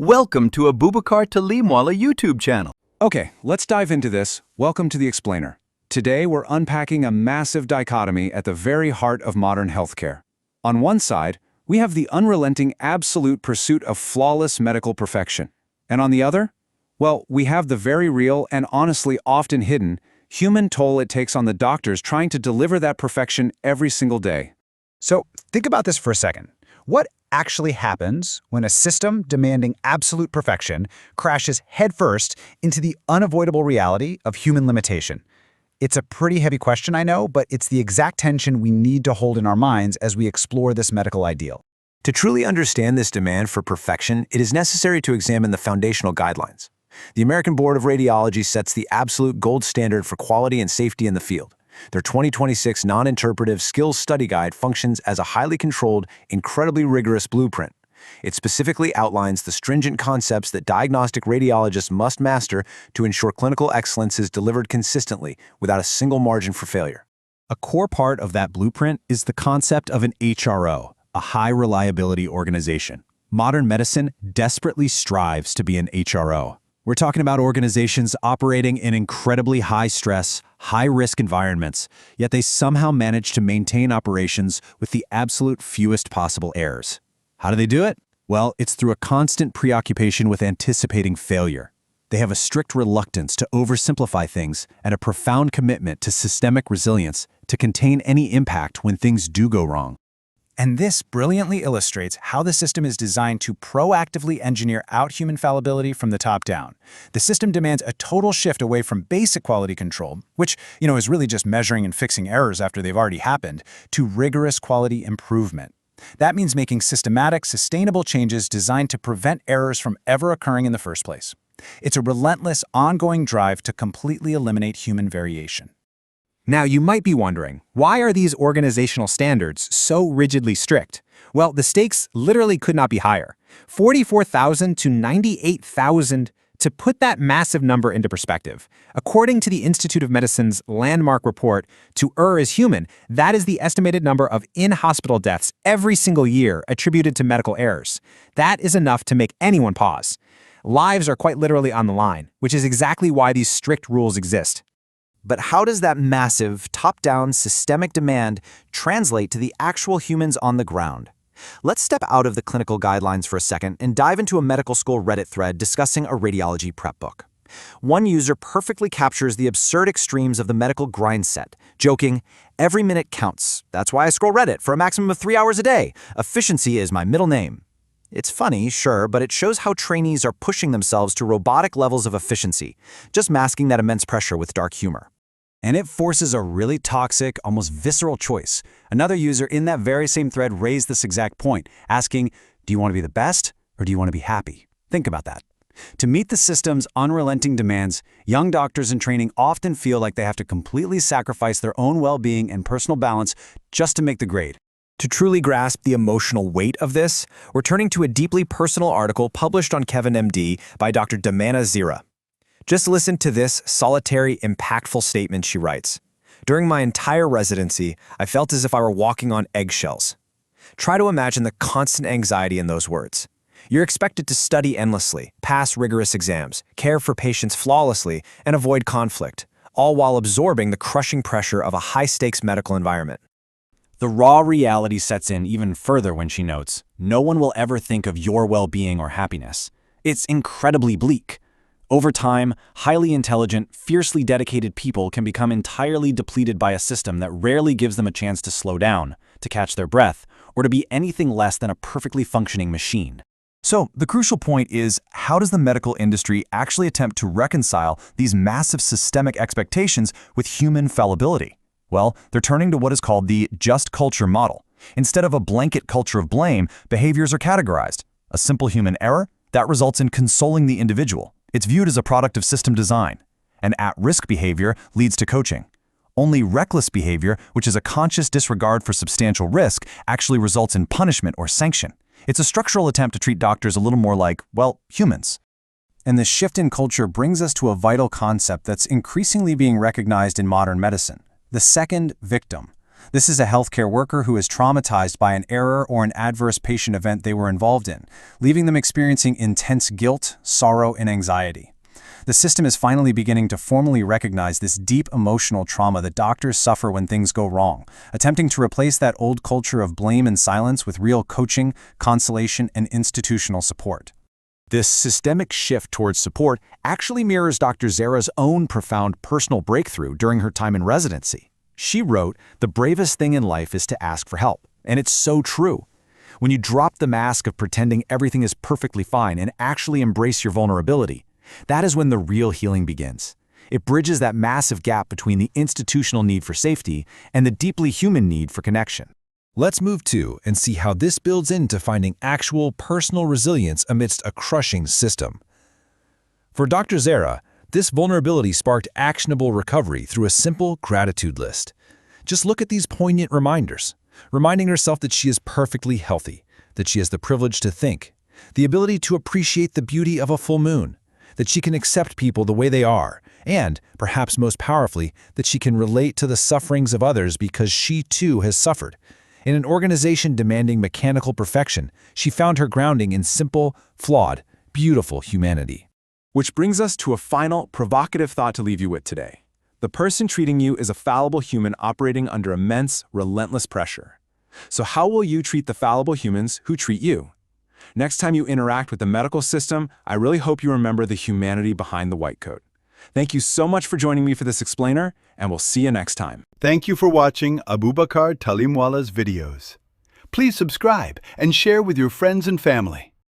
Welcome to Abubakar Talimwala YouTube channel. Okay, let's dive into this. Welcome to The Explainer. Today we're unpacking a massive dichotomy at the very heart of modern healthcare. On one side, we have the unrelenting absolute pursuit of flawless medical perfection. And on the other? Well, we have the very real and honestly often hidden human toll it takes on the doctors trying to deliver that perfection every single day. So think about this for a second. What actually happens when a system demanding absolute perfection crashes headfirst into the unavoidable reality of human limitation? It's a pretty heavy question, I know, but it's the exact tension we need to hold in our minds as we explore this medical ideal. To truly understand this demand for perfection, it is necessary to examine the foundational guidelines. The American Board of Radiology sets the absolute gold standard for quality and safety in the field. Their 2026 non-interpretive skills study guide functions as a highly controlled, incredibly rigorous blueprint. It specifically outlines the stringent concepts that diagnostic radiologists must master to ensure clinical excellence is delivered consistently without a single margin for failure. A core part of that blueprint is the concept of an HRO, a high-reliability organization. Modern medicine desperately strives to be an HRO. We're talking about organizations operating in incredibly high-stress, high-risk environments, yet they somehow manage to maintain operations with the absolute fewest possible errors. How do they do it? Well, it's through a constant preoccupation with anticipating failure. They have a strict reluctance to oversimplify things and a profound commitment to systemic resilience to contain any impact when things do go wrong. And this brilliantly illustrates how the system is designed to proactively engineer out human fallibility from the top down. The system demands a total shift away from basic quality control, which, is really just measuring and fixing errors after they've already happened, to rigorous quality improvement. That means making systematic, sustainable changes designed to prevent errors from ever occurring in the first place. It's a relentless, ongoing drive to completely eliminate human variation. Now, you might be wondering, why are these organizational standards so rigidly strict? Well, the stakes literally could not be higher. 44,000 to 98,000. To put that massive number into perspective, according to the Institute of Medicine's landmark report, To Err is Human, that is the estimated number of in-hospital deaths every single year attributed to medical errors. That is enough to make anyone pause. Lives are quite literally on the line, which is exactly why these strict rules exist. But how does that massive, top-down, systemic demand translate to the actual humans on the ground? Let's step out of the clinical guidelines for a second and dive into a medical school Reddit thread discussing a radiology prep book. One user perfectly captures the absurd extremes of the medical grind set, joking, "Every minute counts. That's why I scroll Reddit for a maximum of 3 hours a day. Efficiency is my middle name." It's funny, sure, but it shows how trainees are pushing themselves to robotic levels of efficiency, just masking that immense pressure with dark humor. And it forces a really toxic, almost visceral choice. Another user in that very same thread raised this exact point, asking, do you want to be the best or do you want to be happy? Think about that. To meet the system's unrelenting demands, young doctors in training often feel like they have to completely sacrifice their own well-being and personal balance just to make the grade. To truly grasp the emotional weight of this, we're turning to a deeply personal article published on Kevin MD by Dr. Damana Zira. Just listen to this solitary, impactful statement she writes. During my entire residency, I felt as if I were walking on eggshells. Try to imagine the constant anxiety in those words. You're expected to study endlessly, pass rigorous exams, care for patients flawlessly, and avoid conflict, all while absorbing the crushing pressure of a high-stakes medical environment. The raw reality sets in even further when she notes, no one will ever think of your well-being or happiness. It's incredibly bleak. Over time, highly intelligent, fiercely dedicated people can become entirely depleted by a system that rarely gives them a chance to slow down, to catch their breath, or to be anything less than a perfectly functioning machine. So, the crucial point is, how does the medical industry actually attempt to reconcile these massive systemic expectations with human fallibility? Well, they're turning to what is called the just culture model. Instead of a blanket culture of blame, behaviors are categorized. A simple human error, that results in consoling the individual. It's viewed as a product of system design. And at-risk behavior leads to coaching. Only reckless behavior, which is a conscious disregard for substantial risk, actually results in punishment or sanction. It's a structural attempt to treat doctors a little more like, well, humans. And this shift in culture brings us to a vital concept that's increasingly being recognized in modern medicine: the second victim. This is a healthcare worker who is traumatized by an error or an adverse patient event they were involved in, leaving them experiencing intense guilt, sorrow, and anxiety. The system is finally beginning to formally recognize this deep emotional trauma that doctors suffer when things go wrong, attempting to replace that old culture of blame and silence with real coaching, consolation, and institutional support. This systemic shift towards support actually mirrors Dr. Zara's own profound personal breakthrough during her time in residency. She wrote, "The bravest thing in life is to ask for help." And it's so true. When you drop the mask of pretending everything is perfectly fine and actually embrace your vulnerability, that is when the real healing begins. It bridges that massive gap between the institutional need for safety and the deeply human need for connection. Let's move to and see how this builds into finding actual personal resilience amidst a crushing system. For Dr. Zara, this vulnerability sparked actionable recovery through a simple gratitude list. Just look at these poignant reminders, reminding herself that she is perfectly healthy, that she has the privilege to think, the ability to appreciate the beauty of a full moon, that she can accept people the way they are, and, perhaps most powerfully, that she can relate to the sufferings of others because she too has suffered. In an organization demanding mechanical perfection, she found her grounding in simple, flawed, beautiful humanity. Which brings us to a final, provocative thought to leave you with today. The person treating you is a fallible human operating under immense, relentless pressure. So how will you treat the fallible humans who treat you? Next time you interact with the medical system, I really hope you remember the humanity behind the white coat. Thank you so much for joining me for this explainer, and we'll see you next time. Thank you for watching Abubakar Talimwala's videos. Please subscribe and share with your friends and family.